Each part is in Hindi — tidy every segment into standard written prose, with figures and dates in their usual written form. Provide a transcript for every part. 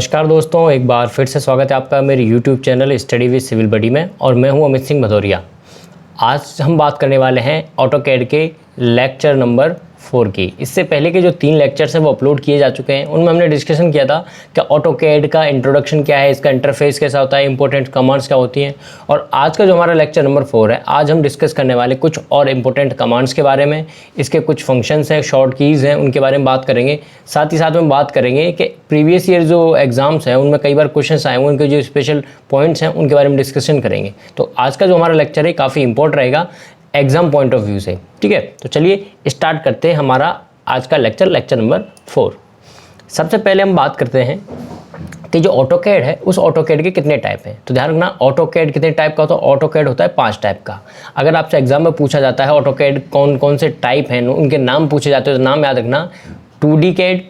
नमस्कार दोस्तों, एक बार फिर से स्वागत है आपका मेरे YouTube channel study with civil buddy में। और मैं हूं अमित सिंह भदौरिया। आज हम बात करने वाले हैं ऑटोकैड के लेक्चर नंबर 4 की। इससे पहले के जो 3 लेक्चर्स हैं वो अपलोड किए जा चुके हैं। उनमें हमने डिस्कशन किया था कि ऑटोकैड का इंट्रोडक्शन क्या है, इसका इंटरफेस कैसा होता है, इंपॉर्टेंट कमांड्स क्या होती हैं। और आज का जो हमारा लेक्चर नंबर 4 है, आज हम डिस्कस करने वाले कुछ और इंपॉर्टेंट कमांड्स के बारे में, इसके कुछ फंक्शंस हैं, शॉर्ट कीज़ हैं, उनके बारे में बात करेंगे। साथ ही साथ में बात करेंगे कि प्रीवियस ईयर जो एग्जाम्स हैं उनमें कई बार क्वेश्चन आए हुए, उनके जो स्पेशल पॉइंट्स हैं उनके बारे में डिस्कशन करेंगे। तो आज का जो हमारा लेक्चर है काफ़ी इंपॉर्टेंट रहेगा एग्जाम पॉइंट ऑफ व्यू से। ठीक है, तो चलिए स्टार्ट करते हैं हमारा आज का लेक्चर नंबर 4। सबसे पहले हम बात करते हैं कि जो ऑटोकैड है उस ऑटोकैड के कितने टाइप हैं। तो ध्यान रखना, ऑटोकैड कितने टाइप का होता है। ऑटोकैड होता है 5 टाइप का। अगर आपसे एग्जाम में पूछा जाता है ऑटोकैड कौन कौन से टाइप हैं, उनके नाम पूछे जाते हैं, तो नाम याद रखना 2D CAD,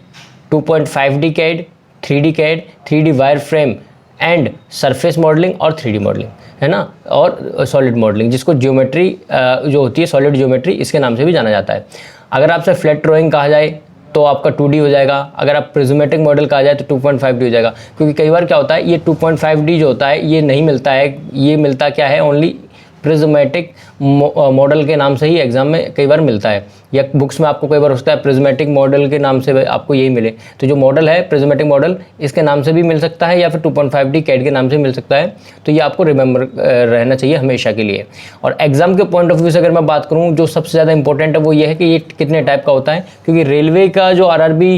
2.5D CAD, 3D CAD, 3D wire frame and surface modelling और 3D मॉडलिंग, है ना, और सॉलिड मॉडलिंग, जिसको ज्योमेट्री जो होती है सॉलिड ज्योमेट्री, इसके नाम से भी जाना जाता है। अगर आपसे फ्लैट ड्राइंग कहा जाए तो आपका 2D हो जाएगा। अगर आप प्रिज्मेटिक मॉडल कहा जाए तो 2.5D हो जाएगा। क्योंकि कई बार क्या होता है, ये 2.5D जो होता है ये नहीं मिलता है, ये मिलता क्या है, ओनली प्रिज्मेटिक मॉडल के नाम से ही एग्जाम में कई बार मिलता है, या बुक्स में आपको कई बार होता है प्रिज्मेटिक मॉडल के नाम से आपको यही मिले। तो जो मॉडल है प्रिज्मेटिक मॉडल, इसके नाम से भी मिल सकता है या फिर 2.5D कैड के नाम से मिल सकता है। तो ये आपको रिमेंबर रहना चाहिए हमेशा के लिए। और एग्जाम के पॉइंट ऑफ व्यू से अगर मैं बात करूँ, जो सबसे ज़्यादा इंपॉर्टेंट है वो ये है कि ये कितने टाइप का होता है। क्योंकि रेलवे का जो RRB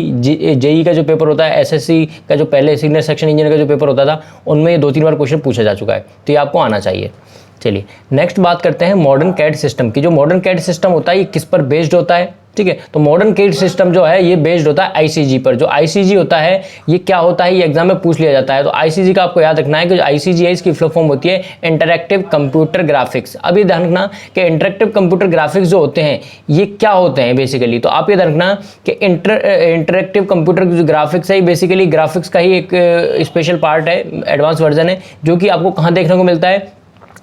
JEE का जो पेपर होता है, SSC का जो पहले सीनियर सेक्शन इंजीनियर का जो पेपर होता था, उनमें 2-3 बार क्वेश्चन पूछा जा चुका है, तो ये आपको आना चाहिए। चलिए नेक्स्ट बात करते हैं मॉडर्न कैड सिस्टम की। जो मॉडर्न कैड सिस्टम होता है ये किस पर बेस्ड होता है। ठीक है, तो मॉडर्न कैड सिस्टम जो है ये बेस्ड होता है ICG पर। जो ICG होता है ये क्या होता है, ये एग्जाम में पूछ लिया जाता है। तो ICG का आपको याद रखना है कि जो ICG है इसकी फुल फॉर्म होती है इंटरैक्टिव कंप्यूटर ग्राफिक्स। अभी ध्यान रखना कि इंटरैक्टिव कंप्यूटर ग्राफिक्स जो होते हैं ये क्या होते हैं बेसिकली। तो आप ये ध्यान रखना कि इंटरैक्टिव कंप्यूटर जो ग्राफिक्स है बेसिकली ग्राफिक्स का ही एक स्पेशल पार्ट है, एडवांस वर्जन है, जो कि आपको कहाँ देखने को मिलता है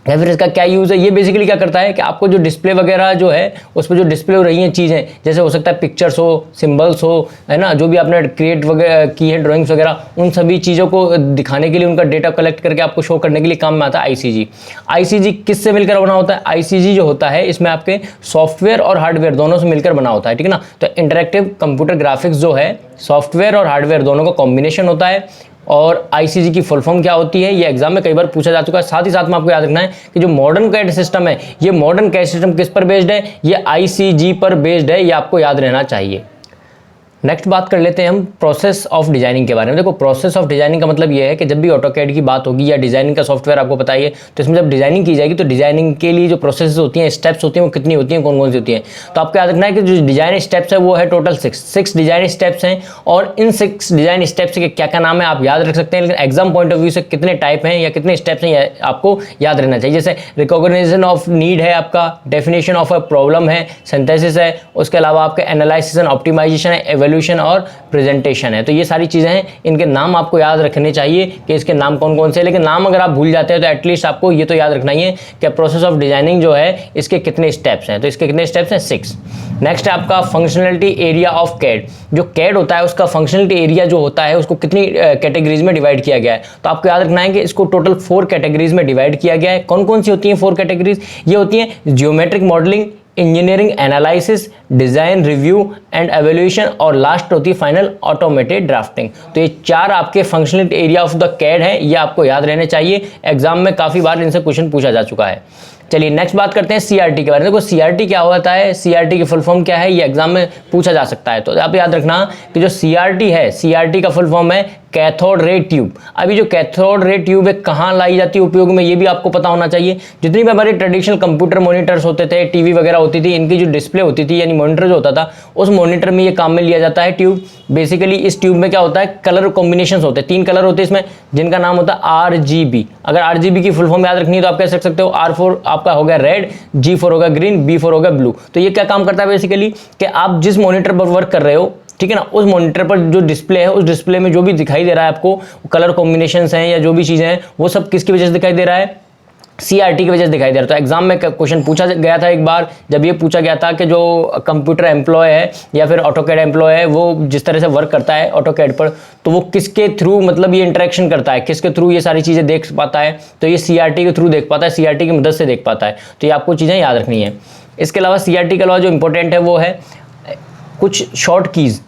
या फिर इसका क्या यूज़ है। ये बेसिकली क्या करता है कि आपको जो डिस्प्ले वगैरह जो है उस पर जो डिस्प्ले हो रही हैं चीज़ें, जैसे हो सकता है पिक्चर्स हो, सिंबल्स हो, है ना, जो भी आपने क्रिएट वगैरह की है ड्राइंग्स वगैरह, उन सभी चीज़ों को दिखाने के लिए, उनका डेटा कलेक्ट करके आपको शो करने के लिए काम में आता है ICG। ICG किससे मिलकर बना होता है, ICG जो होता है इसमें आपके सॉफ्टवेयर और हार्डवेयर दोनों से मिलकर बना होता है। ठीक है ना, तो इंटरैक्टिव कंप्यूटर ग्राफिक्स जो है सॉफ्टवेयर और हार्डवेयर दोनों का कॉम्बिनेशन होता है। और ICG की फुल फॉर्म क्या होती है ये एग्जाम में कई बार पूछा जा चुका है। साथ ही साथ में आपको याद रखना है कि जो मॉडर्न कैड सिस्टम है, ये मॉडर्न कैड सिस्टम किस पर बेस्ड है, ये ICG पर बेस्ड है, ये आपको याद रहना चाहिए। नेक्स्ट बात कर लेते हैं हम प्रोसेस ऑफ डिजाइनिंग के बारे में। देखो, प्रोसेस ऑफ डिजाइनिंग का मतलब ये है कि जब भी ऑटोकैड की बात होगी या डिजाइनिंग का सॉफ्टवेयर आपको बताइए, तो इसमें जब डिजाइनिंग की जाएगी तो डिजाइनिंग के लिए जो प्रोसेस होती हैं, स्टेप्स होती हैं, वो कितनी होती हैं, कौन कौन सी होती हैं। तो आपको याद रखना है कि जो डिजाइन स्टेप्स है वो है टोटल 6 डिजाइन स्टेप्स हैं। और इन 6 डिजाइन स्टेप्स के क्या क्या नाम है आप याद रख सकते हैं, लेकिन एग्जाम पॉइंट ऑफ व्यू से कितने टाइप हैं या कितने स्टेप्स हैं आपको याद रहना चाहिए। जैसे रिकॉग्निशन ऑफ नीड है आपका, डेफिनेशन ऑफ अ प्रॉब्लम है, सिंथेसिस है, उसके अलावा आपका एनालिसिस एंड ऑप्टिमाइजेशन है, एवोल्यूशन और प्रेजेंटेशन है। तो ये सारी चीज़ें हैं, इनके नाम आपको याद रखने चाहिए कि इसके नाम कौन कौन से हैं। लेकिन नाम अगर आप भूल जाते हैं तो एटलीस्ट आपको ये तो याद रखना ही है कि प्रोसेस ऑफ डिजाइनिंग जो है इसके कितने स्टेप्स हैं। तो इसके कितने स्टेप्स हैं, 6। नेक्स्ट है आपका फंक्शनलिटी एरिया ऑफ कैड। जो कैड होता है उसका फंक्शनलिटी एरिया जो होता है उसको कितनी कैटेगरीज में डिवाइड किया गया है। तो आपको याद रखना है कि इसको टोटल 4 कैटेगरीज में डिवाइड किया गया है। कौन कौन सी होती हैं 4 कैटेगरीज, ये होती हैं geometric modelling, engineering analysis, design review and evaluation, और लास्ट होती है फाइनल ऑटोमेटेड ड्राफ्टिंग। तो ये 4 आपके functional area of the CAD है, ये आपको याद रहने चाहिए। एग्जाम में काफ़ी बार इनसे क्वेश्चन पूछा जा चुका है। चलिए नेक्स्ट बात करते हैं CRT के बारे में। देखो CRT क्या होता है, CRT की फुल फॉर्म क्या है, ये एग्जाम में पूछा जा सकता है। तो आप याद रखना कि जो CRT है, CRT का फुल फॉर्म है कैथोड रे ट्यूब। अभी जो कैथोड रे ट्यूब है कहाँ लाई जाती है उपयोग में, ये भी आपको पता होना चाहिए। जितनी भी हमारे ट्रेडिशनल कंप्यूटर मॉनिटर्स होते थे, टीवी वगैरह होती थी, इनकी जो डिस्प्ले होती थी यानी मॉनिटर जो होता था, उस मॉनिटर में ये काम में लिया जाता है ट्यूब। बेसिकली इस ट्यूब में क्या होता है, कलर कॉम्बिनेशन होते हैं, 3 कलर होते हैं इसमें, जिनका नाम होता है RGB। अगर RGB की फुल फॉर्म याद रखनी है तो आप कह सकते हो R4 आपका हो गया रेड, G4 होगा ग्रीन, B4 होगा ब्लू। तो ये क्या काम करता है बेसिकली कि आप जिस मॉनिटर पर वर्क कर रहे हो, ठीक है ना, उस मॉनिटर पर जो डिस्प्ले है उस डिस्प्ले में जो भी दिखाई दे रहा है आपको, कलर कॉम्बिनेशंस हैं या जो भी चीज़ें हैं, वो सब किसकी वजह से दिखाई दे रहा है, CRT की वजह से दिखाई दे रहा है। तो एग्जाम में क्वेश्चन पूछा गया था एक बार, जब ये पूछा गया था कि जो कंप्यूटर एम्प्लॉय है या फिर ऑटोकैड एम्प्लॉय है वो जिस तरह से वर्क करता है ऑटोकैड पर, तो वो किसके थ्रू मतलब ये इंटरेक्शन करता है, किसके थ्रू ये सारी चीज़ें देख पाता है, तो ये CRT के थ्रू देख पाता है, CRT की मदद से देख पाता है। तो ये आपको चीज़ें याद रखनी है। इसके अलावा CRT के अलावा जो इंपॉर्टेंट है वो है कुछ शॉर्ट कीज़।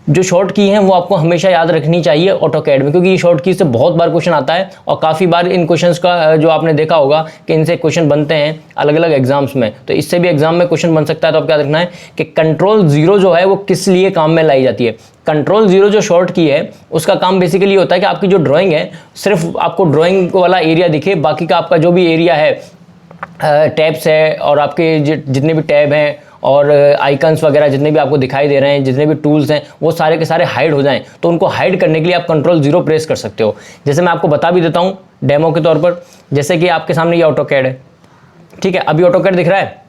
जो शॉर्ट की हैं वो आपको हमेशा याद रखनी चाहिए ऑटोकैड में, क्योंकि ये शॉर्ट की से बहुत बार क्वेश्चन आता है और काफ़ी बार इन क्वेश्चंस का जो आपने देखा होगा कि इनसे क्वेश्चन बनते हैं अलग अलग एग्जाम्स में, तो इससे भी एग्जाम में क्वेश्चन बन सकता है। तो आपको याद रखना है कि कंट्रोल 0 जो है वो किस लिए काम में लाई जाती है। कंट्रोल 0 जो शॉर्ट की है उसका काम बेसिकली होता है कि आपकी जो ड्राइंग है सिर्फ आपको ड्राइंग वाला एरिया दिखे, बाकी का आपका जो भी एरिया है, टैब्स है और आपके जितने भी टैब हैं और आइकन्स वगैरह जितने भी आपको दिखाई दे रहे हैं, जितने भी टूल्स हैं, वो सारे के सारे हाइड हो जाएं। तो उनको हाइड करने के लिए आप कंट्रोल 0 प्रेस कर सकते हो। जैसे मैं आपको बता भी देता हूं डेमो के तौर पर, जैसे कि आपके सामने ये ऑटोकैड है, ठीक है, अभी ऑटोकैड दिख रहा है,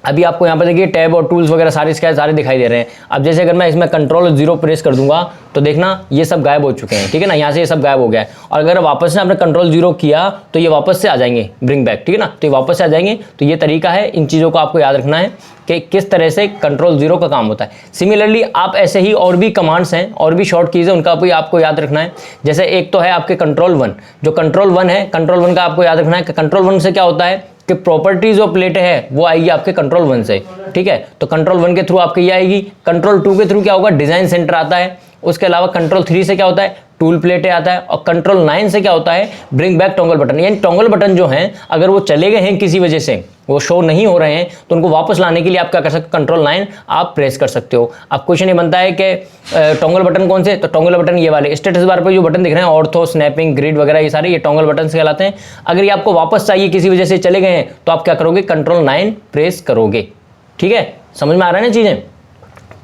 अभी आपको यहाँ पर देखिए टैब और टूल्स वगैरह सारे दिखाई दे रहे हैं। अब जैसे अगर मैं इसमें कंट्रोल 0 प्रेस कर दूंगा तो देखना ये सब गायब हो चुके हैं, ठीक है ना, यहाँ से ये सब गायब हो गया है। और अगर वापस से आपने कंट्रोल 0 किया तो ये वापस से आ जाएंगे, ब्रिंग बैक, ठीक है ना, तो ये वापस से आ जाएंगे। तो ये तरीका है, इन चीज़ों को आपको याद रखना है कि किस तरह से कंट्रोल 0 का काम होता है। सिमिलरली आप ऐसे ही और भी कमांड्स हैं और भी शॉर्ट कीज़ है, उनका भी आपको याद रखना है। जैसे एक तो है आपके कंट्रोल 1, जो कंट्रोल 1 है, कंट्रोल 1 का आपको याद रखना है कि कंट्रोल 1 से क्या होता है कि प्रॉपर्टीज ऑफ प्लेट है वो आएगी आपके कंट्रोल 1 से, ठीक है। तो कंट्रोल 1 के थ्रू आपके ये आएगी। कंट्रोल 2 के थ्रू क्या होगा, डिजाइन सेंटर आता है। उसके अलावा कंट्रोल 3 से क्या होता है, टूल प्लेटे आता है। और कंट्रोल 9 से क्या होता है, ब्रिंग बैक टॉगल बटन। यानी टॉगल बटन जो हैं अगर वो चले गए हैं किसी वजह से, वो शो नहीं हो रहे हैं, तो उनको वापस लाने के लिए आप क्या कर सकते हो, कंट्रोल 9 आप प्रेस कर सकते हो। अब क्वेश्चन ये बनता है कि टॉगल बटन कौन से, तो टॉगल बटन ये वाले स्टेटस बार पर जो बटन दिख रहे हैं, ऑर्थो, स्नैपिंग, ग्रिड वगैरह, ये सारे ये टॉगल बटन से कहलाते हैं। अगर ये आपको वापस चाहिए किसी वजह से चले गए हैं तो आप क्या करोगे, कंट्रोल 9 प्रेस करोगे, ठीक है। समझ में आ रहा है ना चीजें,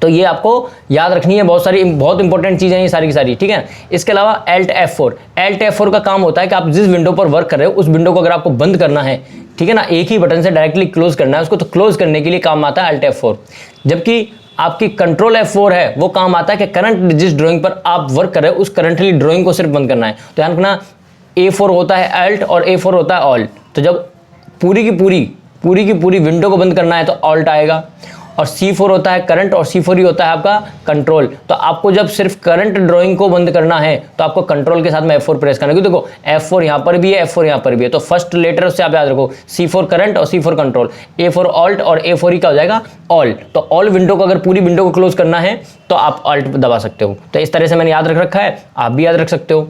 तो ये आपको याद रखनी है। बहुत इंपॉर्टेंट चीजें हैं ये सारी की सारी, ठीक है। इसके अलावा Alt F4 का काम होता है कि आप जिस विंडो पर वर्क कर रहे हो उस विंडो को अगर आपको बंद करना है, ठीक है ना, एक ही बटन से डायरेक्टली क्लोज करना है उसको, तो क्लोज करने के लिए काम आता है Alt F4। जबकि आपकी कंट्रोल F4 है वो काम आता है कि करंट जिस ड्राइंग पर आप वर्क कर रहे हो उस करंटली ड्राइंग को सिर्फ बंद करना है। तो ध्यान रखना, A4 होता है Alt और A4 होता है Alt। तो जब पूरी की पूरी विंडो को बंद करना है तो Alt आएगा। और C4 होता है करंट और C4 ही होता है आपका कंट्रोल। तो आपको जब सिर्फ करंट ड्राइंग को बंद करना है तो आपको कंट्रोल के साथ में F4 प्रेस करना है। क्योंकि देखो F4 यहाँ पर भी है, F4 यहाँ पर भी है, तो फर्स्ट लेटर उससे आप याद रखो, C4 करंट और C4 कंट्रोल, A4 ऑल्ट और A4 ही क्या हो जाएगा, ऑल। तो ऑल विंडो को, अगर पूरी विंडो को क्लोज करना है तो आप ऑल्ट दबा सकते हो। तो इस तरह से मैंने याद रख रखा है, आप भी याद रख सकते हो,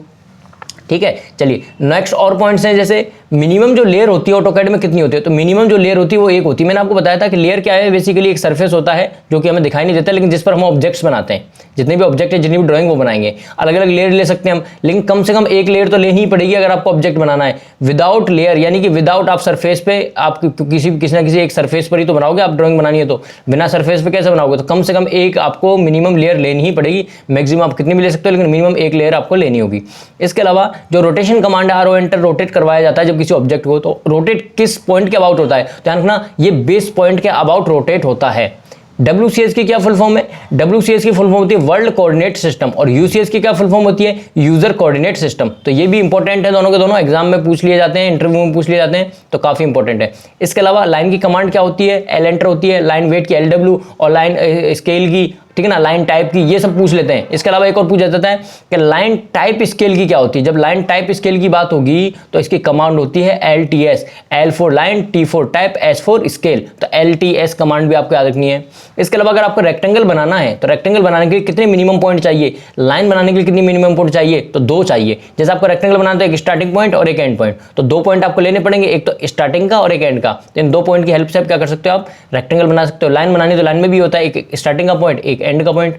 ठीक है। चलिए नेक्स्ट और पॉइंट्स हैं, जैसे मिनिमम जो लेयर होती है ऑटोकैड में कितनी होती है, तो मिनिमम जो लेयर होती है वो एक होती है। मैंने आपको बताया था कि लेयर क्या है, बेसिकली एक सरफेस होता है जो कि हमें दिखाई नहीं देता, लेकिन जिस पर हम ऑब्जेक्ट्स बनाते हैं, जितने भी ऑब्जेक्ट है, जितनी भी ड्राइंग वो बनाएंगे, अलग अलग लेयर ले सकते हैं हम, लेकिन कम से कम एक लेयर तो लेनी ही पड़ेगी अगर आपको ऑब्जेक्ट बनाना है। विदाउट लेयर यानी कि विदाउट आप सरफेस पे, आप किसी ना किसी एक सरफेस पर ही तो बनाओगे, आप ड्राइंग बनानी है तो बिना सरफेस पे कैसे बनाओगे, तो कम से कम एक आपको मिनिमम लेयर लेनी ही पड़ेगी। मैक्सिमम आप कितनी भी ले सकते हो, लेकिन मिनिमम एक लेयर आपको लेनी होगी। इसके अलावा जो रोटेशन कमांड है, आरो एंटर रोटेट करवाया जाता है जब किसी ऑब्जेक्ट को, तो रोटेट किस पॉइंट के अबाउट होता है, ध्यान रखना ये बेस पॉइंट के अबाउट रोटेट होता है। WCS की क्या फुल फॉर्म है, WCS की फुल फॉर्म होती है वर्ल्ड कोऑर्डिनेट सिस्टम, और UCS की क्या फुल फॉर्म होती है, यूजर कोऑर्डिनेट सिस्टम। तो ये भी इंपॉर्टेंट है, दोनों के दोनों एग्जाम में पूछ लिए जाते हैं, इंटरव्यू में पूछ लिए जाते हैं, तो काफी इंपॉर्टेंट है। इसके अलावा लाइन की कमांड क्या होती है, L एंटर होती है, लाइन वेट की LW, और लाइन स्केल की, ठीक है ना, लाइन टाइप की, ये सब पूछ लेते हैं। इसके अलावा एक और पूछा जाता है कि लाइन टाइप स्केल की क्या होती है। जब लाइन टाइप स्केल की बात होगी तो इसकी कमांड होती है LTS, L for line, T for type, S for scale. तो LTS कमांड भी आपको याद रखनी है। इसके अलावा अगर आपको रेक्टेंगल बनाना है तो रेक्टेंगल बनाने के लिए कितने मिनिमम पॉइंट चाहिए, लाइन बनाने के लिए कितनी मिनिमम पॉइंट चाहिए, तो 2 चाहिए। जैसे आपको रेक्टेंगल बनाना है, एक स्टार्टिंग पॉइंट और एक एंड पॉइंट, तो 2 पॉइंट आपको लेने पड़ेंगे, एक तो स्टार्टिंग का और एक एंड का। इन 2 पॉइंट की हेल्प से आप क्या कर सकते हो, आप रेक्टेंगल बना सकते हो। लाइन बनानी तो लाइन में भी होता है, एक स्टार्टिंग का पॉइंट, एक एंड का पॉइंट।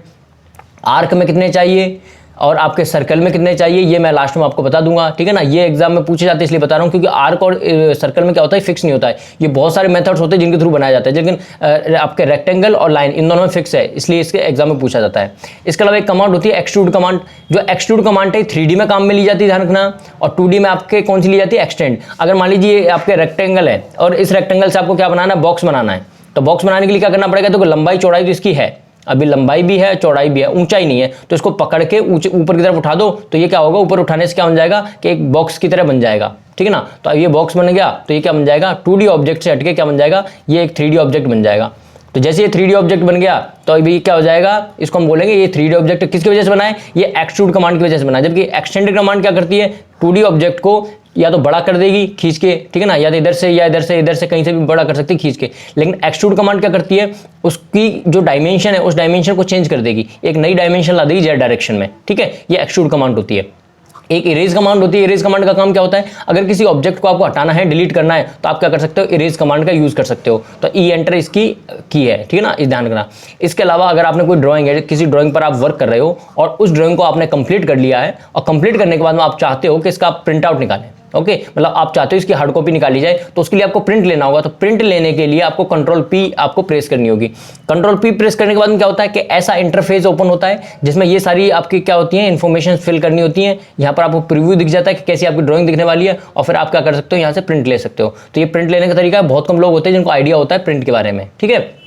आर्क में कितने चाहिए और आपके सर्कल में कितने चाहिए, ये मैं लास्ट में आपको बता दूंगा, ठीक है ना। ये एग्जाम में पूछे जाते हैं इसलिए बता रहा हूँ, क्योंकि आर्क और सर्कल में क्या होता है, फिक्स नहीं होता है। ये बहुत सारे मेथड्स होते हैं जिनके थ्रू बनाया जाता है, लेकिन आपके रेक्टेंगल और लाइन इन दोनों में फिक्स है, इसलिए इसके एग्जाम में पूछा जाता है। इसके अलावा एक कमांड होती है एक्सट्रूड कमांड। जो एक्सट्रूड कमांड है 3D में काम में ली जाती है, ध्यान रखना, और 2D में आपके कौन सी ली जाती है, एक्सटेंड। अगर मान लीजिए आपके रेक्टेंगल है और इस रेक्टेंगल से आपको क्या बनाना है, बॉक्स बनाना है, तो बॉक्स बनाने के लिए क्या करना पड़ेगा, तो लंबाई चौड़ाई तो इसकी है, अभी लंबाई भी है, चौड़ाई भी है, ऊंचाई नहीं है, तो इसको पकड़ के ऊंचे ऊपर की तरफ उठा दो तो ये क्या होगा, ऊपर उठाने से क्या बन जाएगा कि एक बॉक्स की तरह बन जाएगा, ठीक है ना। तो अब ये बॉक्स बन गया तो ये क्या बन जाएगा, 2D ऑब्जेक्ट से हटके क्या बन जाएगा, ये एक 3D ऑब्जेक्ट बन जाएगा। तो जैसे ये 3D ऑब्जेक्ट बन गया तो अभी क्या हो जाएगा, इसको हम बोलेंगे ये 3D ऑब्जेक्ट किसकी वजह से बना है, ये एक्सट्रूड कमांड की वजह से बना है। जबकि एक्सटेंडेड कमांड क्या करती है, 2D ऑब्जेक्ट को या तो बड़ा कर देगी खींच के, ठीक है ना, या तो इधर से या इधर से कहीं से भी बड़ा कर सकती है खींच के। लेकिन एक्सट्रूड कमांड क्या करती है, उसकी जो डायमेंशन है उस डायमेंशन को चेंज कर देगी, एक नई डायमेंशन ला देगी जेड डायरेक्शन में, ठीक है। ये एक्सट्रूड कमांड होती है। एक इरेज कमांड होती है। इरेज कमांड का काम क्या होता है, अगर किसी ऑब्जेक्ट को आपको हटाना है, डिलीट करना है, तो आप क्या कर सकते हो, इरेज कमांड का यूज कर सकते हो। तो ई एंटर इसकी की है, ठीक है ना, इस ध्यान रखना। इसके अलावा अगर आपने कोई ड्राइंग है, किसी ड्राइंग पर आप वर्क कर रहे हो और उस ड्राइंग को आपने कंप्लीट कर लिया है और कंप्लीट करने के बाद में आप चाहते हो कि इसका आप प्रिंट आउट निकालें, ओके, मतलब आप चाहते हो इसकी हार्ड कॉपी निकाली जाए, तो उसके लिए आपको प्रिंट लेना होगा। तो प्रिंट लेने के लिए आपको कंट्रोल पी आपको प्रेस करनी होगी। कंट्रोल पी प्रेस करने के बाद में क्या होता है कि ऐसा इंटरफेस ओपन होता है जिसमें ये सारी आपकी क्या होती है, इन्फॉर्मेशन फिल करनी होती है। यहाँ पर आपको प्रीव्यू दिख जाता है कि कैसी आपकी ड्राइंग दिखने वाली है और फिर आप क्या कर सकते हो, यहाँ से प्रिंट ले सकते हो। तो ये प्रिंट लेने का तरीका है, बहुत कम लोग होते हैं जिनको आइडिया होता है प्रिंट के बारे में, ठीक है।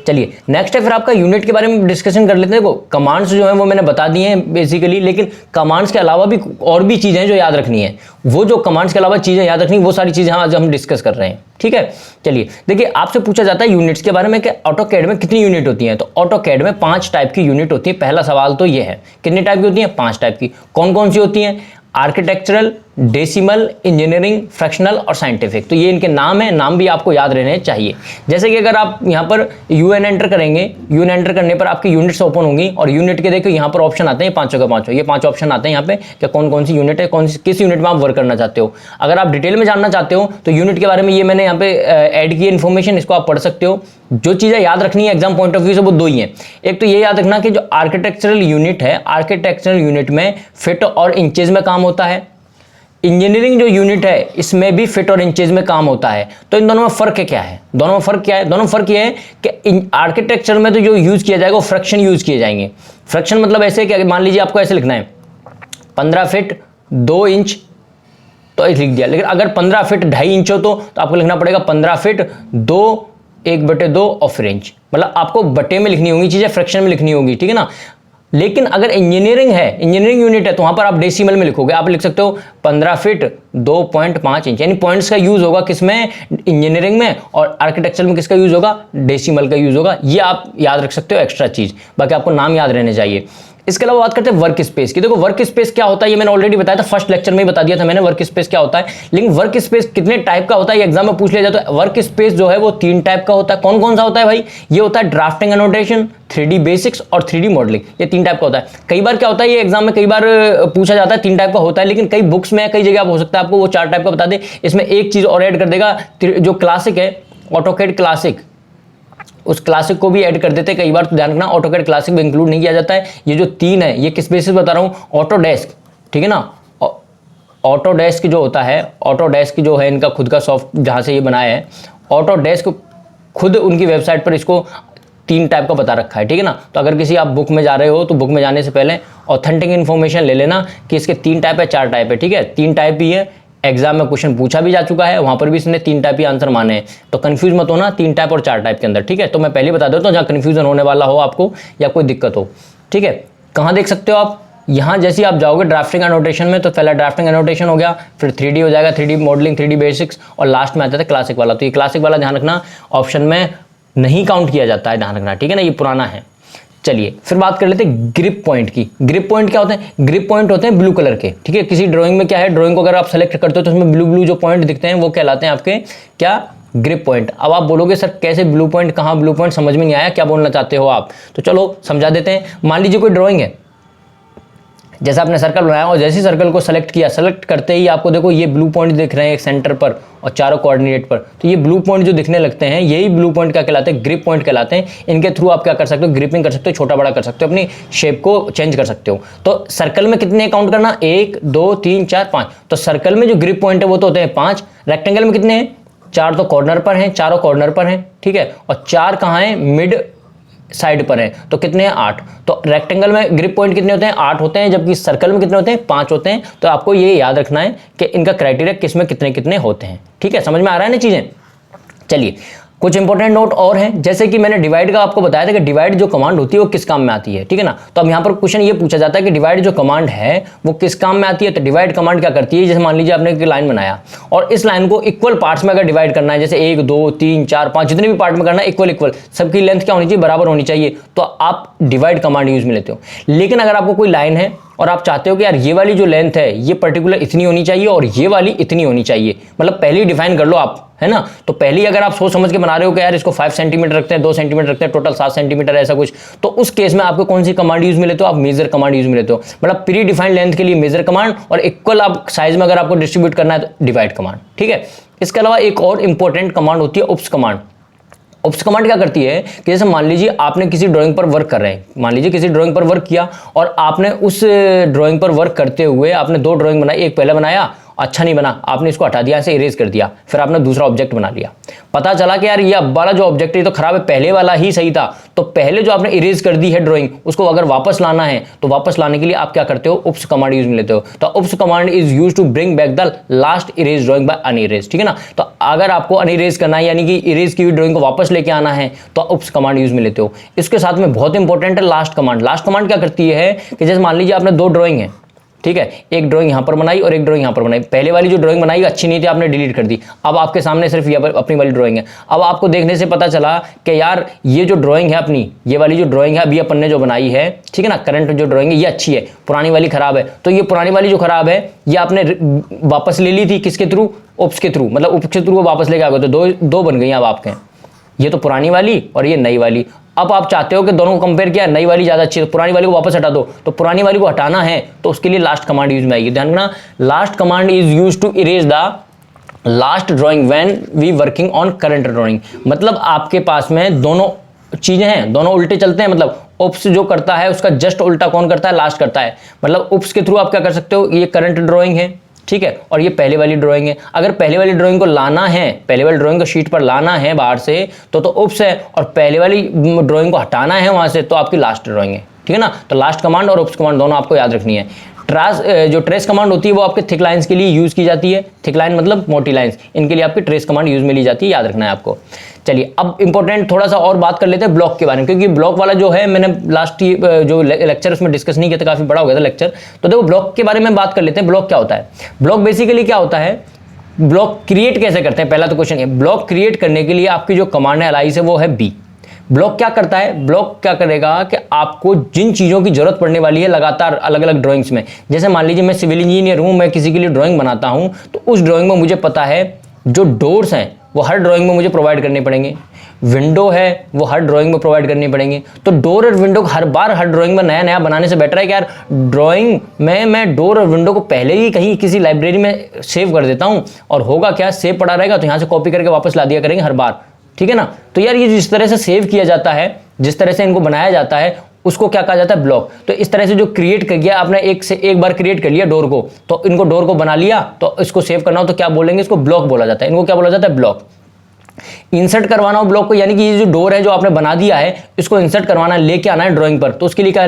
चलिए नेक्स्ट है फिर आपका यूनिट के बारे में डिस्कशन कर लेते हैं। देखो कमांड्स जो है वो मैंने बता दिए हैं बेसिकली, लेकिन कमांड्स के अलावा भी और भी चीजें हैं जो याद रखनी है। वो जो कमांड्स के अलावा चीजें याद रखनी, वो सारी चीजें आज हम डिस्कस कर रहे हैं, ठीक है। चलिए देखिए, आपसे पूछा जाता है यूनिट्स के बारे में कि ऑटोकैड में कितनी यूनिट होती हैं। तो ऑटोकैड में 5 टाइप की यूनिट होती है। पहला सवाल तो ये है, कितने टाइप की होती हैं, 5 टाइप की। कौन कौन सी होती हैं, आर्किटेक्चरल, डेसिमल, इंजीनियरिंग, फ्रैक्शनल और साइंटिफिक। तो ये इनके नाम है, नाम भी आपको याद रहने चाहिए। जैसे कि अगर आप यहाँ पर यूएन एंटर करेंगे, यूएन एंटर करने पर आपकी यूनिट्स ओपन होंगी और यूनिट के देखो यहाँ पर ऑप्शन आते हैं पांचों के पांचों, ये 5 ऑप्शन आते हैं यहाँ पे कि कौन कौन सी यूनिट है, कौन सी किस यूनिट में आप वर्क करना चाहते हो। अगर आप डिटेल में जानना चाहते हो तो यूनिट के बारे में ये मैंने यहाँ पे ऐड की इन्फॉर्मेशन, इसको आप पढ़ सकते हो। जो चीज़ें याद रखनी है एग्जाम पॉइंट ऑफ व्यू से वो 2 ही हैं। एक तो ये याद रखना कि जो आर्किटेक्चरल यूनिट है, आर्किटेक्चरल यूनिट में फिट और इंचेज में काम होता है। इंजीनियरिंग जो यूनिट है इसमें भी फिट और इंचेज में काम होता है। तो इन दोनों में फर्क क्या है, दोनों में फर्क क्या है, दोनों में फर्क ये है कि आर्किटेक्चर में तो जो यूज किया जाएगा वो फ्रैक्शन यूज किए जाएंगे। फ्रैक्शन मतलब ऐसे कि मान लीजिए आपको ऐसे लिखना है 15 फीट 2 इंच, तो ऐसे लिख दिया। लेकिन अगर 15 फीट 2.5 इंच हो तो आपको लिखना पड़ेगा 15 फीट 2 1/2 और फिर इंच, मतलब आपको बटे में लिखनी होंगी चीजें, फ्रैक्शन में लिखनी होगी, ठीक है ना। लेकिन अगर इंजीनियरिंग है, इंजीनियरिंग यूनिट है, तो वहां पर आप डेसिमल में लिखोगे। आप लिख सकते हो 15 फीट 2.5 इंच, यानी पॉइंट्स का यूज होगा किसमें, इंजीनियरिंग में, और आर्किटेक्चर में किसका यूज होगा, डेसिमल का यूज होगा। ये आप याद रख सकते हो एक्स्ट्रा चीज, बाकी आपको नाम याद रहने चाहिए। इसके अलावा बात करते हैं वर्क स्पेस की। देखो वर्क स्पेस क्या होता है ये मैंने ऑलरेडी बताया था, फर्स्ट लेक्चर में ही बता दिया था मैंने वर्क स्पेस क्या होता है। लेकिन वर्क स्पेस कितने टाइप का होता है ये एग्जाम में पूछ लिया जाता है। वर्क स्पेस जो है वो 3 टाइप का होता है। कौन कौन सा होता है भाई, ये होता है ड्राफ्टिंग एनोटेशन, 3D बेसिक्स और 3D मॉडलिंग, ये 3 टाइप का होता है। कई बार क्या होता है, ये एग्जाम में कई बार पूछा जाता है 3 टाइप का होता है, लेकिन कई बुक्स में कई जगह हो सकता है आपको वो 4 टाइप का बता दे। इसमें एक चीज और ऐड कर देगा, जो क्लासिक है ऑटोकैड क्लासिक, उस क्लासिक को भी ऐड कर देते हैं कई बार, तो ध्यान रखना ऑटोकैड क्लासिक में इंक्लूड नहीं किया जाता है। ये जो 3 है ये किस बेसिस बता रहा हूँ, ऑटोडेस्क, ठीक है ना। ऑटोडेस्क जो होता है, ऑटोडेस्क जो है इनका खुद का सॉफ्ट जहाँ से ये बनाया है, ऑटोडेस्क खुद उनकी वेबसाइट पर इसको 3 टाइप का बता रखा है, ठीक है ना। तो अगर किसी आप बुक में जा रहे हो तो बुक में जाने से पहले ऑथेंटिक इन्फॉर्मेशन ले लेना कि इसके 3 टाइप है 4 टाइप है, ठीक है। 3 टाइप ही है, एग्जाम में क्वेश्चन पूछा भी जा चुका है, वहां पर भी इसने 3 टाइप ही आंसर माने हैं। तो कंफ्यूज मत होना 3 टाइप और 4 टाइप के अंदर, ठीक है। तो मैं पहले बता देता हूँ जहाँ कंफ्यूजन होने वाला हो आपको या कोई दिक्कत हो, ठीक है। कहाँ देख सकते हो आप, यहाँ जैसे आप जाओगे ड्राफ्टिंग एनोटेशन में, तो पहला ड्राफ्टिंग एनोटेशन हो गया, फिर 3D हो जाएगा, 3D मॉडलिंग, 3D बेसिक्स, और लास्ट में आता है क्लासिक वाला। तो ये क्लासिक वाला ध्यान रखना ऑप्शन में नहीं काउंट किया जाता है, ध्यान रखना, ठीक है ना, ये पुराना है। चलिए फिर बात कर लेते हैं ग्रिप पॉइंट की। ग्रिप पॉइंट क्या होते हैं, ग्रिप पॉइंट होते हैं ब्लू कलर के, ठीक है। किसी ड्राइंग में क्या है, ड्राइंग को अगर आप सेलेक्ट करते हो तो उसमें ब्लू ब्लू जो पॉइंट दिखते हैं वो कहलाते हैं आपके क्या, ग्रिप पॉइंट। अब आप बोलोगे सर कैसे ब्लू पॉइंट, कहाँ ब्लू पॉइंट, समझ में नहीं आया, क्या बोलना चाहते हो आप, तो चलो समझा देते हैं। मान लीजिए कोई ड्राइंग है, जैसा आपने सर्कल बनाया और जैसे सर्कल को सेलेक्ट किया, सेलेक्ट करते ही आपको देखो ये ब्लू पॉइंट दिख रहे हैं एक सेंटर पर और चारों कोऑर्डिनेट पर। तो ये ब्लू पॉइंट जो दिखने लगते हैं यही ब्लू पॉइंट क्या कहलाते हैं, ग्रिप पॉइंट कहलाते हैं। इनके थ्रू आप क्या कर सकते हो, ग्रिपिंग कर सकते हो, छोटा बड़ा कर सकते हो, अपनी शेप को चेंज कर सकते हो। तो सर्कल में कितने काउंट करना, 1 2 3 4 5। तो सर्कल में जो ग्रिप पॉइंट है वो तो होते हैं 5। रेक्टेंगल में कितने हैं, 4 तो कॉर्नर पर हैं, चारों कॉर्नर पर हैं, ठीक है, और 4 कहाँ हैं, मिड साइड पर है, तो कितने हैं, 8। तो रेक्टेंगल में ग्रिप पॉइंट कितने होते हैं, 8 होते हैं, जबकि सर्कल में कितने होते हैं, 5 होते हैं। तो आपको ये याद रखना है कि इनका क्राइटेरिया किस में कितने कितने होते हैं, ठीक है, समझ में आ रहा है ना चीजें। चलिए कुछ इंपॉर्टेंट नोट और हैं, जैसे कि मैंने डिवाइड का आपको बताया था कि डिवाइड जो कमांड होती है वो किस काम में आती है, ठीक है ना। तो अब यहाँ पर क्वेश्चन ये पूछा जाता है कि डिवाइड जो कमांड है वो किस काम में आती है। तो डिवाइड कमांड क्या करती है, जैसे मान लीजिए आपने एक लाइन बनाया और इस लाइन को इक्वल पार्ट्स में अगर डिवाइड करना है, जैसे 1 2 3 4 5 जितने भी पार्ट में करना है इक्वल सबकी लेंथ क्या होनी चाहिए, बराबर होनी चाहिए, तो आप डिवाइड कमांड यूज में लेते हो। लेकिन अगर आपको कोई लाइन है और आप चाहते हो कि यार ये वाली जो लेंथ है ये पर्टिकुलर इतनी होनी चाहिए और ये वाली इतनी होनी चाहिए, मतलब पहले ही डिफाइन कर लो आप, है ना। तो पहले अगर आप सोच समझ के बना रहे हो कि यार इसको 5 सेंटीमीटर रखते हैं, 2 सेंटीमीटर रखते हैं, टोटल 7 सेंटीमीटर ऐसा कुछ, तो उस केस में आपको कौन सी कमांड यूज में लेते हो, आप मेजर कमांड यूज में लेते हो। मतलब प्री डिफाइंड लेंथ के लिए मेजर कमांड और इक्वल आप साइज में अगर आपको डिस्ट्रीब्यूट करना है तो डिवाइड कमांड, ठीक है। इसके अलावा एक और इंपॉर्टेंट कमांड होती है उप्स कमांड। उप्स कमांड क्या करती है कि जैसे मान लीजिए आपने किसी ड्राइंग पर वर्क कर रहे हैं, मान लीजिए किसी ड्राइंग पर वर्क किया और आपने उस ड्राइंग पर वर्क करते हुए आपने 2 ड्राइंग बनाई, एक पहले बनाया अच्छा नहीं बना, आपने इसको हटा दिया, ऐसे इरेज कर दिया, फिर आपने दूसरा ऑब्जेक्ट बना लिया। पता चला कि यार ये अब वाला जो ऑब्जेक्ट है तो खराब है, पहले वाला ही सही था, तो पहले जो आपने इरेज कर दी है ड्राइंग उसको अगर वापस लाना है तो वापस लाने के लिए आप क्या करते हो, उप्स कमांड यूज में लेते हो। तो oops command is use to bring back the last erase drawing by unerase, ठीक है ना। तो अगर आपको अनइरेज करना है यानी कि इरेज की हुई ड्राइंग को वापस लेके आना है तो उप्स कमांड यूज में लेते हो। इसके साथ में बहुत इंपॉर्टेंट है लास्ट कमांड। लास्ट कमांड क्या करती है कि जैसे मान लीजिए आपने 2 ड्राइंग है, ठीक है, एक ड्राइंग यहां पर बनाई और एक ड्राइंग यहां पर बनाई। पहले वाली जो ड्राइंग बनाई अच्छी नहीं थी, आपने डिलीट कर दी। अब आपके सामने सिर्फ ये अपनी वाली ड्राइंग है। अब आपको देखने से पता चला कि यार ये जो ड्राइंग है अपनी, ये वाली जो ड्राइंग है अभी अपन ने जो बनाई है, ठीक है ना, करंट जो ड्राइंग है ये अच्छी है, पुरानी वाली खराब है। तो ये पुरानी वाली जो खराब है ये आपने वापस ले ली थी, किसके थ्रू, उप्स के थ्रू, मतलब उप्स के थ्रू वो वापस लेके आ गए, तो दो बन गई अब आपके, ये तो पुरानी वाली और ये नई वाली। अब आप चाहते हो कि दोनों को कंपेयर किया, नई वाली ज्यादा अच्छी है तो पुरानी वाली को वापस हटा दो, तो पुरानी वाली को हटाना है तो उसके लिए लास्ट कमांड यूज में आएगी। ध्यान रखना, last command is used to erase the last drawing when we working on current drawing. मतलब आपके पास में दोनों चीजें हैं, दोनों उल्टे चलते हैं। मतलब उप्स जो करता है उसका जस्ट उल्टा कौन करता है, लास्ट करता है। मतलब उप्स के थ्रू आप क्या कर सकते हो, ये करंट ड्राइंग है, ठीक है, और ये पहले वाली ड्राइंग है। अगर पहले वाली ड्राइंग को लाना है, पहले वाली ड्राइंग को शीट पर लाना है बाहर से तो उप्स है, और पहले वाली ड्राइंग को हटाना है वहां से तो आपकी लास्ट ड्राइंग है, ठीक है ना। तो लास्ट कमांड और उप्स कमांड दोनों आपको याद रखनी है। जो ट्रेस कमांड होती है वो आपके थिक लाइंस के लिए यूज की जाती है। थिक लाइन मतलब मोटी लाइंस, इनके लिए आपकी ट्रेस कमांड यूज में ली जाती है, याद रखना है आपको। चलिए अब इंपॉर्टेंट थोड़ा सा और बात कर लेते हैं ब्लॉक के बारे में, क्योंकि ब्लॉक वाला जो है मैंने लास्ट जो लेक्चर उसमें डिस्कस नहीं किया था, काफी बड़ा हो गया था लेक्चर। तो देखो ब्लॉक के बारे में बात कर लेते हैं। ब्लॉक क्या होता है, ब्लॉक बेसिकली क्या होता है, ब्लॉक क्रिएट कैसे करते हैं, पहला तो क्वेश्चन है। ब्लॉक क्रिएट करने के लिए आपकी जो कमांड है एलाइज है वो है बी। ब्लॉक क्या करता है, ब्लॉक क्या करेगा कि आपको जिन चीज़ों की जरूरत पड़ने वाली है लगातार अलग अलग ड्राइंग्स में, जैसे मान लीजिए मैं सिविल इंजीनियर हूं, मैं किसी के लिए ड्राइंग बनाता हूं, तो उस ड्राइंग में मुझे पता है जो डोर्स हैं वो हर ड्राइंग में मुझे प्रोवाइड करने पड़ेंगे, विंडो है वो हर ड्राइंग में प्रोवाइड करनी पड़ेंगे। तो डोर और विंडो हर बार हर ड्राइंग में नया नया बनाने से बेटर है कि यार ड्राइंग में मैं डोर और विंडो को पहले ही कहीं किसी लाइब्रेरी में सेव कर देता हूं, और होगा क्या, सेव पड़ा रहेगा तो यहाँ से कॉपी करके वापस ला दिया करेंगे हर बार, ठीक है ना। तो यार ये जिस तरह से सेव किया जाता है, जिस तरह से इनको बनाया जाता है, उसको क्या कहा जाता है, ब्लॉक। तो इस तरह से जो क्रिएट कर गया आपने, एक बार क्रिएट कर लिया डोर को, तो इनको डोर को बना लिया, तो इसको सेव करना हो तो क्या बोलेंगे, इसको ब्लॉक बोला जाता है। इनको क्या बोला जाता है, ब्लॉक। इंसर्ट करवाना हो ब्लॉक को, यानी कि ये जो डोर है जो आपने बना दिया है इसको इंसर्ट करवाना, लेके आना है ड्राइंग पर, तो उसके लिए क्या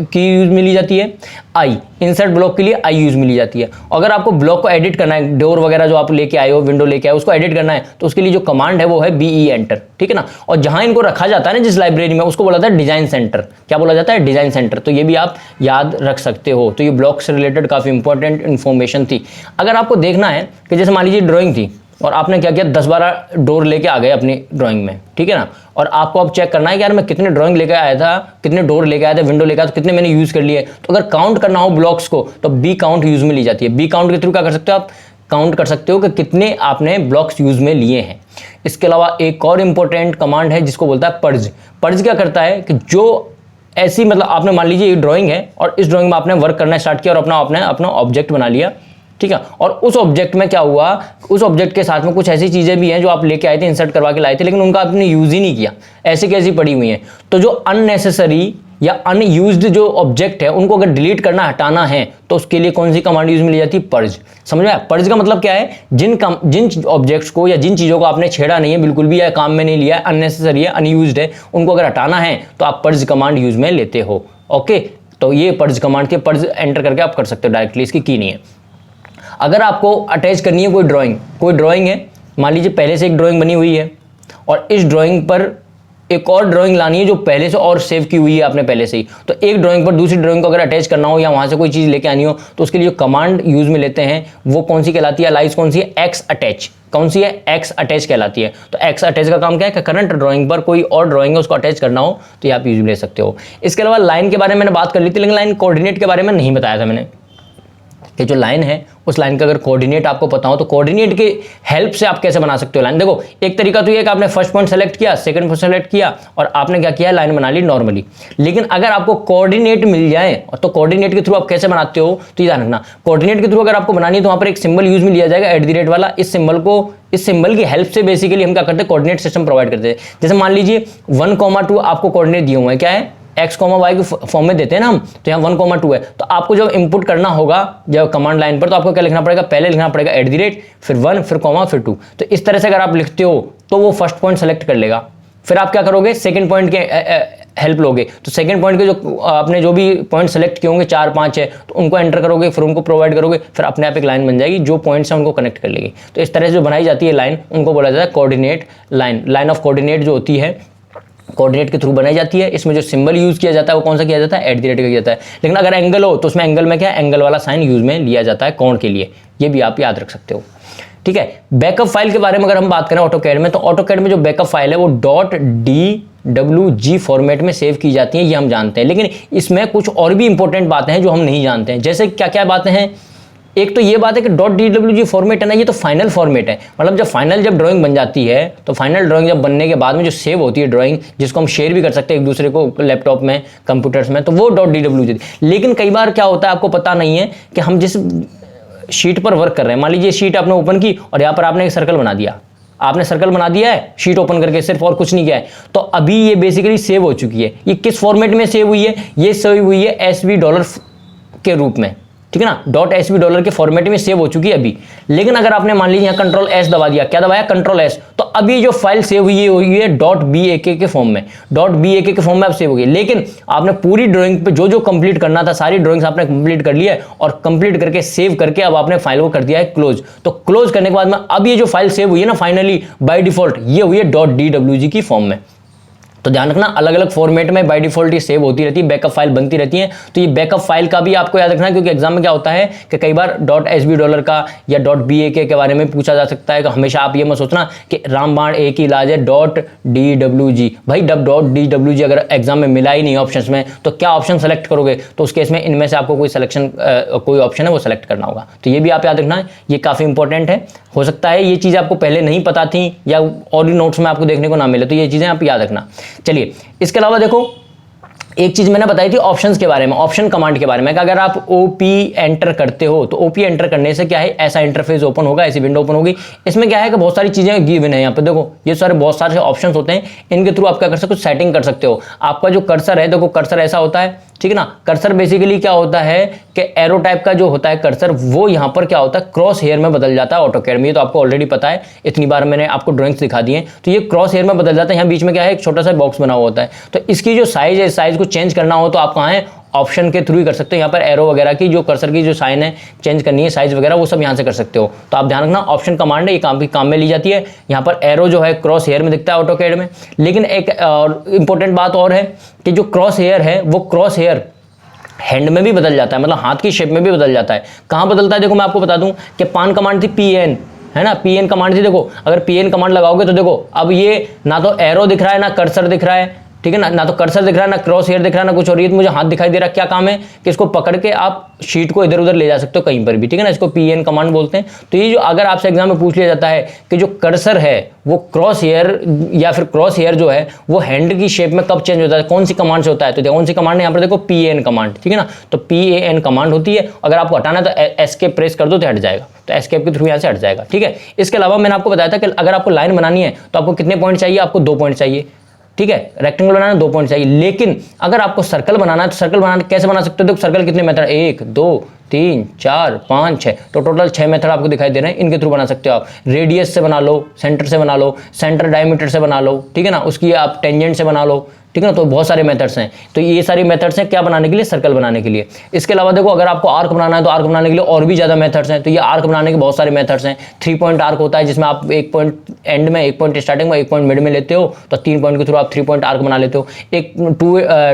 की यूज मिली जाती है, आई। इंसर्ट ब्लॉक के लिए आई यूज मिली जाती है। अगर आपको ब्लॉक को एडिट करना है, डोर वगैरह जो आप लेके आए हो, विंडो लेके आए हो, उसको एडिट करना है तो उसके लिए जो कमांड है वो है BE एंटर, ठीक है ना। और जहां इनको रखा जाता है ना जिस लाइब्रेरी में, उसको बोला जाता है डिजाइन सेंटर। क्या बोला जाता है, डिजाइन सेंटर। तो ये भी आप याद रख सकते हो। तो ये ब्लॉक से रिलेटेड काफी इंपॉर्टेंट इन्फॉर्मेशन थी। अगर आपको देखना है कि जैसे मान लीजिए ड्राइंग थी और आपने क्या किया, 10-12 डोर लेके आ गए अपनी ड्राइंग में, ठीक है ना, और आपको अब चेक करना है कि यार मैं कितने ड्राइंग लेके आया था, कितने डोर लेके आया था, विंडो लेके आया था, कितने मैंने यूज कर लिए। तो अगर काउंट करना हो ब्लॉक्स को तो बी काउंट यूज में ली जाती है। बी काउंट के थ्रू क्या कर सकते हो, आप काउंट कर सकते हो कि कितने आपने ब्लॉक्स यूज में लिए हैं। इसके अलावा एक और इंपॉर्टेंट कमांड है जिसको बोलता है पर्ज। पर्ज क्या करता है कि जो ऐसी, मतलब आपने मान लीजिए एक ड्राइंग है और इस ड्राइंग में आपने वर्क करना स्टार्ट किया और अपना ऑब्जेक्ट बना लिया, ठीक है, और उस ऑब्जेक्ट में क्या हुआ, उस ऑब्जेक्ट के साथ में कुछ ऐसी चीजें भी हैं जो आप लेके आए थे, इंसर्ट करवा के लाए थे, लेकिन उनका आपने यूज ही नहीं किया, ऐसे कैसी पड़ी हुई हैं। तो जो अननेसेसरी या अनयूज्ड जो ऑब्जेक्ट है उनको अगर डिलीट करना, हटाना है, तो उसके लिए कौन सी कमांड यूज में ली जाती है, पर्ज। समझ में आया? पर्ज का मतलब क्या है, जिन ऑब्जेक्ट्स को या जिन चीजों को आपने छेड़ा नहीं है बिल्कुल भी, या काम में नहीं लिया है, अननेसेसरी है, अनयूज्ड है, उनको अगर हटाना है तो आप पर्ज कमांड यूज में लेते हो। ओके, तो ये पर्ज कमांड थी। पर्ज एंटर करके आप कर सकते हो डायरेक्टली, इसकी की नहीं है। अगर आपको अटैच करनी है कोई ड्राइंग है, मान लीजिए पहले से एक ड्राइंग बनी हुई है और इस ड्राइंग पर एक और ड्राइंग लानी है जो पहले से और सेव की हुई है आपने पहले से ही। तो एक ड्राइंग पर दूसरी ड्राइंग को अगर अटैच करना हो या वहां से कोई चीज़ लेके आनी हो तो उसके लिए जो कमांड यूज में लेते हैं वो कौन सी कहलाती है, अलाइज कौन सी है, एक्स अटैच। कौन सी है, एक्स अटैच कहलाती है। तो एक्स अटैच का काम क्या है कि करंट ड्राइंग पर कोई और ड्राइंग है उसको अटैच करना हो तो ये आप यूज में ले सकते हो। इसके अलावा लाइन के बारे में मैंने बात कर ली थी, लेकिन लाइन कोऑर्डिनेट के बारे में नहीं बताया था मैंने कि जो लाइन है उस लाइन का अगर कोऑर्डिनेट आपको पता हो तो कोऑर्डिनेट के हेल्प से आप कैसे बना सकते हो लाइन। देखो एक तरीका तो ये कि आपने फर्स्ट पॉइंट सेलेक्ट किया, सेकंड पॉइंट सेलेक्ट किया और आपने क्या किया, लाइन बना ली नॉर्मली। लेकिन अगर आपको कोऑर्डिनेट मिल जाए तो कोऑर्डिनेट के थ्रू आप कैसे बनाते हो तो ये ध्यान रखना, कोऑर्डिनेट के थ्रू अगर आपको बनानी है तो वहां पर एक सिंबल यूज में लिया जाएगा @ वाला। इस सिंबल की हेल्प से बेसिकली हम क्या करते हैं, कोऑर्डिनेट सिस्टम प्रोवाइड करते हैं। जैसे मान लीजिए 1,2 आपको कोऑर्डिनेट दिए हुए हैं, क्या है, x, y के फॉर्म में देते हैं ना हम, तो यहाँ 1,2 है। तो आपको जब इनपुट करना होगा जब कमांड लाइन पर तो आपको क्या लिखना पड़ेगा, पहले लिखना पड़ेगा @ फिर 1 फिर कॉमा फिर 2। तो इस तरह से अगर आप लिखते हो तो वो फर्स्ट पॉइंट सेलेक्ट कर लेगा। फिर आप क्या करोगे, सेकंड पॉइंट के हेल्प लोगे। तो सेकंड पॉइंट के जो आपने जो भी पॉइंट सेलेक्ट किए होंगे 4, 5 है तो उनको एंटर करोगे, फिर उनको प्रोवाइड करोगे, फिर अपने आप एक लाइन बन जाएगी जो पॉइंट्स हैं उनको कनेक्ट कर लेगी। तो इस तरह से जो बनाई जाती है लाइन उनको बोला जाता है coordinate line. Line of coordinate जो होती है कोऑर्डिनेट के थ्रू बनाई जाती है। इसमें जो सिंबल यूज किया जाता है वो कौन सा किया जाता है, @ का किया जाता है। लेकिन अगर एंगल हो तो उसमें एंगल में क्या है, एंगल वाला साइन यूज में लिया जाता है कोण के लिए। ये भी आप याद रख सकते हो, ठीक है। बैकअप फाइल के बारे में अगर हम बात करें ऑटोकैड में, तो ऑटोकैड में जो बैकअप फाइल है वो .dwg फॉर्मेट में सेव की जाती है, ये हम जानते हैं। लेकिन इसमें कुछ और भी इंपॉर्टेंट बातें हैं जो हम नहीं जानते हैं। जैसे क्या क्या बातें हैं, एक तो ये बात है कि .dwg फॉर्मेट है ना, ये तो फाइनल फॉर्मेट है। मतलब जब ड्राइंग बन जाती है तो फाइनल ड्राइंग जब बनने के बाद में जो सेव होती है ड्राइंग, जिसको हम शेयर भी कर सकते हैं एक दूसरे को लैपटॉप में, कंप्यूटर्स में, तो वो .dwg। लेकिन कई बार क्या होता है आपको पता नहीं है कि हम जिस शीट पर वर्क कर रहे हैं, मान लीजिए शीट आपने ओपन की और यहाँ पर आपने एक सर्कल बना दिया, आपने सर्कल बना दिया है शीट ओपन करके सिर्फ, और कुछ नहीं किया है, तो अभी ये बेसिकली सेव हो चुकी है। ये किस फॉर्मेट में सेव हुई है, ये सेव हुई है $SB के रूप में, ठीक है ना, $SB के फॉर्मेट में सेव हो चुकी है अभी। लेकिन अगर आपने मान लीजिए यहाँ Ctrl+S दबा दिया, क्या दबाया, Ctrl+S, तो अभी जो फाइल सेव हुई है .bak के फॉर्म में, .bak के फॉर्म में अब सेव हो गई। लेकिन आपने पूरी ड्राइंग पे जो जो कंप्लीट करना था सारी ड्राइंग्स आपने कंप्लीट कर लिया है और कंप्लीट करके सेव करके अब आपने फाइल को कर दिया है क्लोज। तो क्लोज करने के बाद में अब ये जो फाइल सेव हुई है ना फाइनली बाय डिफॉल्ट, ये हुई है .dwg की फॉर्म में। तो ध्यान रखना अलग अलग फॉर्मेट में बाय डिफॉल्ट ये सेव होती रहती है, बैकअप फाइल बनती रहती है। तो ये बैकअप फाइल का भी आपको याद रखना है, क्योंकि एग्जाम में क्या होता है कि कई बार $SB का या .bak के बारे में पूछा जा सकता है। कि हमेशा आप ये मत सोचना कि रामबाण एक ही इलाज है .dwg। भाई .dwg अगर एग्जाम में मिला ही नहीं ऑप्शन में तो क्या ऑप्शन सेलेक्ट करोगे, तो उस केस में इनमें से आपको कोई सिलेक्शन कोई ऑप्शन है वो सेलेक्ट करना होगा। तो ये भी आप याद रखना है, ये काफ़ी इंपॉर्टेंट है। हो सकता है ये चीज़ आपको पहले नहीं पता थी या और भी नोट्स में आपको देखने को ना मिले, तो ये चीज़ें आप याद रखना। चलिए इसके अलावा देखो एक चीज मैंने बताई थी ऑप्शंस के बारे में, ऑप्शन कमांड के बारे में, कि अगर आप OP एंटर करते हो तो OP एंटर करने से क्या है, ऐसा इंटरफेस ओपन होगा, ऐसी विंडो ओपन होगी। इसमें क्या है कि बहुत सारी चीजें गिवन है। यहाँ पे देखो ये सारे बहुत सारे ऑप्शंस होते हैं, इनके थ्रू आप क्या कर सकते हो, सेटिंग कर सकते हो। आपका जो कर्सर है, देखो कर्सर ऐसा होता है, ठीक है ना। कर्सर बेसिकली क्या होता है कि एरो टाइप का जो होता है कर्सर, वो यहाँ पर क्या होता है क्रॉस हेयर में बदल जाता है ऑटोकैड में। ये तो आपको ऑलरेडी पता है, इतनी बार मैंने आपको ड्राइंग्स दिखा दी हैं। तो ये क्रॉस हेयर में बदल जाता है। यहाँ बीच में क्या है, एक छोटा सा बॉक्स बना हुआ होता है। तो इसकी जो साइज है, साइज को चेंज करना हो तो आप कहाँ है, ऑप्शन के थ्रू ही कर सकते हो। यहाँ पर एरो वगैरह की जो कर्सर की जो साइन है चेंज करनी है, साइज वगैरह, वो सब यहाँ से कर सकते हो। तो आप ध्यान रखना ऑप्शन कमांड है, ये काम में ली जाती है। यहाँ पर एरो जो है क्रॉस हेयर में दिखता है ऑटोकैड में। लेकिन एक इंपॉर्टेंट बात और है कि जो क्रॉस हेयर है वो क्रॉस हेयर हैंड में भी बदल जाता है, मतलब हाथ की शेप में भी बदल जाता है। कहाँ बदलता है, देखो मैं आपको बता दूं कि पान कमांड थी PN, है ना, PN कमांड थी। देखो अगर PN कमांड लगाओगे तो देखो अब ये ना तो एरो दिख रहा है ना कर्सर दिख रहा है, ठीक है ना तो कर्सर दिख रहा है ना क्रॉस हेयर दिख रहा है ना कुछ और। ये मुझे हाथ दिखाई दे रहा है, क्या काम है कि इसको पकड़ के आप शीट को इधर उधर ले जा सकते हो कहीं पर भी, ठीक है ना। इसको PN कमांड बोलते हैं। तो ये जो अगर आपसे एग्जाम में पूछ लिया जाता है कि जो कर्सर है वो क्रॉस हेयर या फिर क्रॉस हेयर जो है वो हैंड की शेप में कब चेंज होता है, कौन सी कमांड से होता है, तो कौन सी कमांड है, यहाँ पर देखो PAN कमांड, ठीक है ना। तो PAN कमांड होती है। अगर आपको हटाना है तो एस्केप प्रेस कर दो तो हट जाएगा, तो एस्केप के थ्रू यहाँ से हट जाएगा, ठीक है। इसके अलावा मैंने आपको बताया था कि अगर आपको लाइन बनानी है तो आपको कितने पॉइंट चाहिए, आपको 2 पॉइंट चाहिए, ठीक है। रेक्टेंगल बनाना 2 पॉइंट चाहिए। लेकिन अगर आपको सर्कल बनाना है तो सर्कल बनाना कैसे बना सकते हो, देखो सर्कल कितने मेथड, 1 2 3 4 5 6, तो टोटल 6 मेथड आपको दिखाई दे रहे हैं। इनके थ्रू बना सकते हो आप। रेडियस से बना लो, सेंटर से बना लो, सेंटर डायमीटर से बना लो, ठीक है ना, उसकी आप टेंजेंट से बना लो, ठीक है ना। तो बहुत सारे मेथड्स हैं, तो ये सारी मेथड्स हैं क्या बनाने के लिए, सर्कल बनाने के लिए। इसके अलावा देखो अगर आपको आर्क बनाना है तो आर्क बनाने के लिए और भी ज़्यादा मेथड्स हैं। तो ये आर्क बनाने के बहुत सारे मेथड्स हैं। 3 पॉइंट आर्क होता है जिसमें आप एक पॉइंट एंड में, एक पॉइंट स्टार्टिंग में, एक पॉइंट मिड में लेते हो, तो 3 पॉइंट के थ्रू आप 3 पॉइंट आर्क बना लेते हो। एक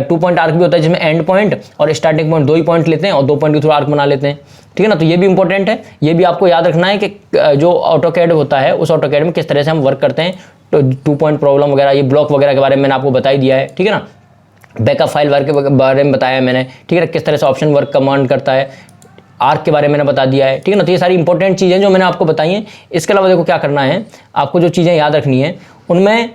2 पॉइंट आर्क भी होता है जिसमें एंड पॉइंट और स्टार्टिंग पॉइंट 2 ही पॉइंट लेते हैं और 2 पॉइंट के थ्रू आर्क बना लेते हैं, ठीक है ना। तो ये भी इंपॉर्टेंट है, ये भी आपको याद रखना है कि जो ऑटोकैड होता है उस ऑटोकैड में किस तरह से हम वर्क करते हैं। तो 2 पॉइंट प्रॉब्लम वगैरह, ये ब्लॉक वगैरह के बारे में मैंने आपको बता ही दिया है, ठीक है ना। बैकअप फाइल वर्क के बारे में बताया मैंने, ठीक है, किस तरह से ऑप्शन वर्क कमांड करता है, आर्क के बारे में मैंने बता दिया है, ठीक है ना। तो ये सारी इंपॉर्टेंट चीज़ें जो मैंने आपको बताई हैं। इसके अलावा देखो क्या करना है, आपको जो चीज़ें याद रखनी है उनमें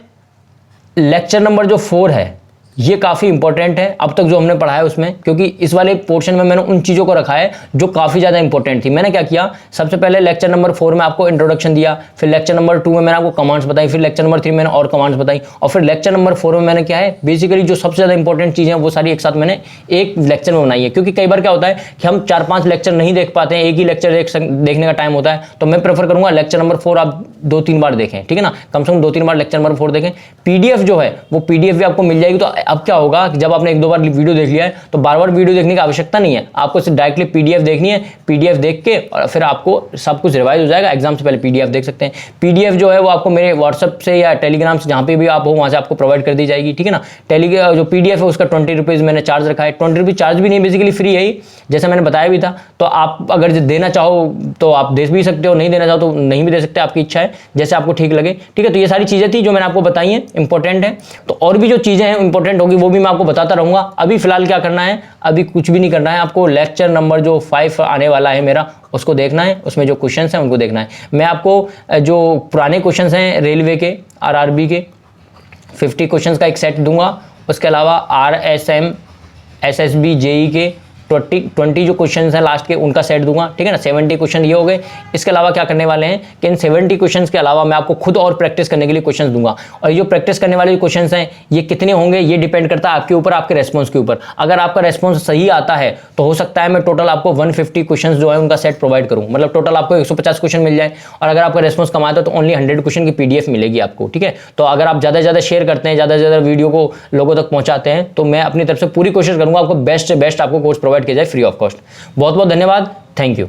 लेक्चर नंबर जो 4 है ये काफ़ी इंपॉर्टेंट है अब तक जो हमने पढ़ा है उसमें, क्योंकि इस वाले पोर्शन में मैंने उन चीज़ों को रखा है जो काफ़ी ज़्यादा इंपॉर्टेंट थी। मैंने क्या किया, सबसे पहले लेक्चर नंबर 4 में आपको इंट्रोडक्शन दिया, फिर लेक्चर नंबर 2 में मैंने आपको कमांड्स बताई, फिर लेक्चर नंबर 3 मैंने और कमांड्स बताई, और फिर लेक्चर नंबर 4 में मैंने क्या है, बेसिकली जो सबसे ज़्यादा इंपॉर्टेंट चीज़ें हैं वो सारी एक साथ मैंने एक लेक्चर में बनाई है। क्योंकि कई बार क्या होता है कि हम 4-5 लेक्चर नहीं देख पाते हैं, एक ही लेक्चर देखने का टाइम होता है, तो मैं प्रेफर करूँगा लेक्चर नंबर 4 आप 2-3 बार देखें, ठीक है ना, कम से कम 2-3 बार लेक्चर नंबर 4 देखें। PDF जो है वो PDF भी आपको मिल जाएगी। तो अब क्या होगा, जब आपने 1-2 बार वीडियो देख लिया है तो बार-बार वीडियो देखने की आवश्यकता नहीं है, आपको सिर्फ डायरेक्टली PDF देखनी है। PDF देख के और फिर आपको सब कुछ रिवाइज हो जाएगा, एग्जाम से पहले PDF देख सकते हैं। PDF जो है वो आपको मेरे व्हाट्सएप से या टेलीग्राम से, जहाँ पे भी आप हो वहाँ से आपको प्रोवाइड कर दी जाएगी, ठीक है ना। टेलीग्राम जो PDF है उसका 20 रुपीज़ मैंने चार्ज रखा है। 20 रुपीज़ चार्ज भी नहीं, बेसिकली फ्री है ही, जैसा मैंने बताया भी था। तो आप अगर देना चाहो तो आप दे भी सकते हो, नहीं देना चाहो तो नहीं भी दे सकते, आपकी इच्छा है, जैसे आपको ठीक लगे, ठीक है। तो ये सारी चीज़ें थी जो मैंने आपको बताई हैं, इंपॉर्टेंट है। तो और भी जो चीज़ें हैं इंपॉर्टेंट होगी वो भी मैं आपको बताता रहूँगा। अभी फिलहाल क्या करना है, अभी कुछ भी नहीं करना है, आपको लेक्चर नंबर जो 5 आने वाला है मेरा उसको देखना है, उसमें जो क्वेश्चंस हैं उनको देखना है। मैं आपको जो पुराने क्वेश्चंस हैं रेलवे के, RRB के 50 क्वेश्चंस का एक सेट दूंगा। उसके अलावा RSM SSB JE के 20 जो क्वेश्चंस हैं लास्ट के उनका सेट दूंगा, ठीक है ना। 70 क्वेश्चन ये हो गए। इसके अलावा क्या करने वाले हैं कि इन 70 क्वेश्चंस के अलावा मैं आपको खुद और प्रैक्टिस करने के लिए क्वेश्चंस दूंगा। और ये जो प्रैक्टिस करने वाले क्वेश्चंस हैं ये कितने होंगे ये डिपेंड करता है आपके ऊपर, आपके रेस्पॉन्स के ऊपर। अगर आपका रेस्पॉन्स सही आता है तो हो सकता है मैं टोटल आपको 150 क्वेश्चन जो है उनका सेट प्रोवाइड करूँ, मतलब टोटल आपको 150 क्वेश्चन मिल जाए। और अगर आपका रेस्पॉन्स कम आता है तो ओनली 100 क्वेश्चन की PDF मिलेगी आपको, ठीक है। तो अगर आप ज़्यादा से ज़्यादा शेयर करते हैं, ज़्यादा से ज़्यादा वीडियो को लोगों तक पहुँचाते हैं, तो मैं अपनी तरफ से पूरी कोशिश करूँगा आपको बेस्ट से बेस्ट आपको कोर्स प्रोवाइड किया जाए फ्री ऑफ कॉस्ट। बहुत बहुत धन्यवाद, थैंक यू।